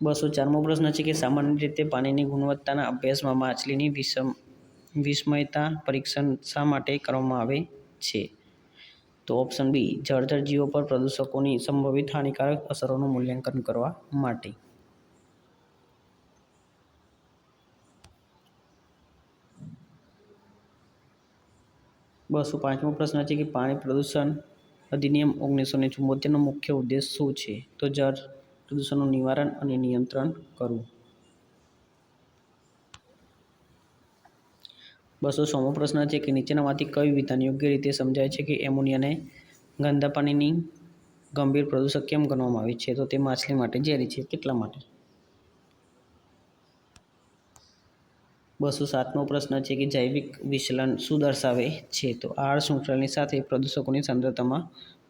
204મો પ્રશ્ન છે કે સામાન્ય રીતે પાણીની ગુણવત્તાના અભ્યાસમાં માછલીની વિષમયતા પરીક્ષણ શા માટે કરવામાં આવે છે? તો ઓપ્શન બી, જળચર જીવો પર પ્રદૂષકોની સંભવિત હાનિકારક અસરોનું મૂલ્યાંકન કરવા માટે. 205મો પ્રશ્ન છે કે પાણી પ્રદૂષણ અધિનિયમ 1974નો મુખ્ય ઉદ્દેશ શું છે? તો જળ પ્રદૂષણનું નિવારણ અને નિયંત્રણ કરવું. 206મો પ્રશ્ન છે કે નીચેનામાંથી કયું વિધાન યોગ્ય રીતે સમજાય છે કે એમોનિયાને ગંદા પાણીની ગંભીર પ્રદૂષક કેમ ગણવામાં આવે છે? તો તે માછલી માટે ઝેરી છે. કેટલા માટે? 207મો પ્રશ્ન છે કે જૈવિક વિચલન શું દર્શાવે છે? તો આહાર શૃંખલાની સાથે પ્રદૂષકોની સાંદ્રતામાં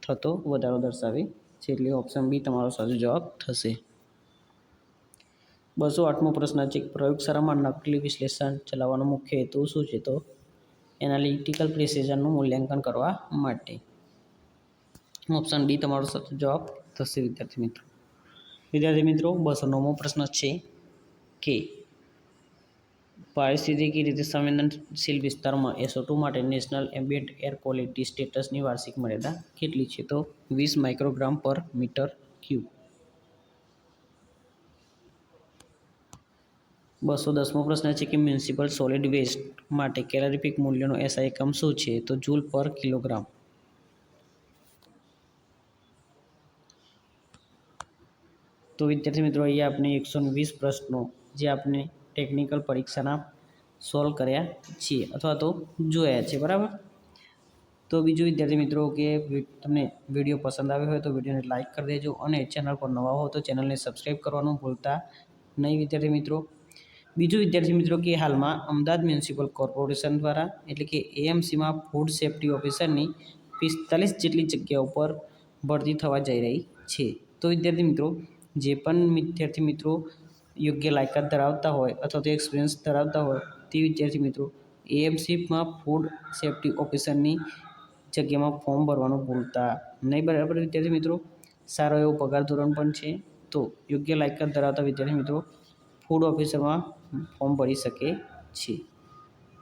થતો વધારો દર્શાવે છે. એટલે ઓપ્શન બી તમારો સાચો જવાબ થશે. 208મો પ્રશ્ન છે કે પ્રયોગશાળામાં નકલી વિશ્લેષણ ચલાવવાનો મુખ્ય હેતુ શું છે? તો એનાલિટિકલ પ્રિસિઝનનું મૂલ્યાંકન કરવા માટે. ઓપ્શન ડી તમારો સાચો જવાબ થશે. વિદ્યાર્થી મિત્રો 209મો પ્રશ્ન છે કે પારિસ્થિતિકી રીતે સંવેદનશીલ વિસ્તારોમાં SO2 માટે નેશનલ એમ્બિયન્ટ એર ક્વોલિટી સ્ટેટસની વાર્ષિક મર્યાદા કેટલી છે? તો 20 માઇક્રોગ્રામ પર મીટર ક્યુબ. 210મો પ્રશ્ન છે કે મ્યુનિસિપલ સોલિડ વેસ્ટ માટે કેલોરીફિક મૂલ્યનો SI એકમ શું છે? તો જૂલ પર કિલોગ્રામ. તો વિદ્યાર્થી મિત્રો અહીંયા આપણે 120 પ્રશ્નો જે આપણે ટેકનિકલ પરીક્ષાના સોલ્વ કર્યા છીએ અથવા તો જોયા છે. બરાબર. તો બીજું વિદ્યાર્થી મિત્રો કે તમને વિડીયો પસંદ આવ્યો હોય તો વિડીયોને લાઇક કરી દેજો અને ચેનલ પર નવા હો તો ચેનલને સબસ્ક્રાઈબ કરવાનું ભૂલતા નહીં વિદ્યાર્થી મિત્રો. બીજું વિદ્યાર્થી મિત્રો કે હાલમાં અમદાવાદ મ્યુનિસિપલ કોર્પોરેશન દ્વારા એટલે કે AMCમાં ફૂડ સેફ્ટી ઓફિસરની 45 જેટલી જગ્યાઓ પર ભરતી થવા જઈ રહી છે. તો વિદ્યાર્થી મિત્રો જે પણ વિદ્યાર્થી મિત્રો યોગ્ય લાયકાત ધરાવતા હોય અથવા તો એક્સપિરિયન્સ ધરાવતા હોય તે વિદ્યાર્થી મિત્રો AMCમાં ફૂડ સેફ્ટી ઓફિસરની જગ્યામાં ફોર્મ ભરવાનું ભૂલતા નહીં. બરાબર વિદ્યાર્થી મિત્રો. સારો એવો પગાર ધોરણ પણ છે. તો યોગ્ય લાયકાત ધરાવતા વિદ્યાર્થી મિત્રો ફૂડ ઓફિસરમાં ફોર્મ ભરી શકે છે.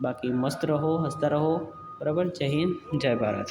બાકી મસ્ત રહો, હસતા રહો. બરાબર. જય હિન્દ, જય ભારત.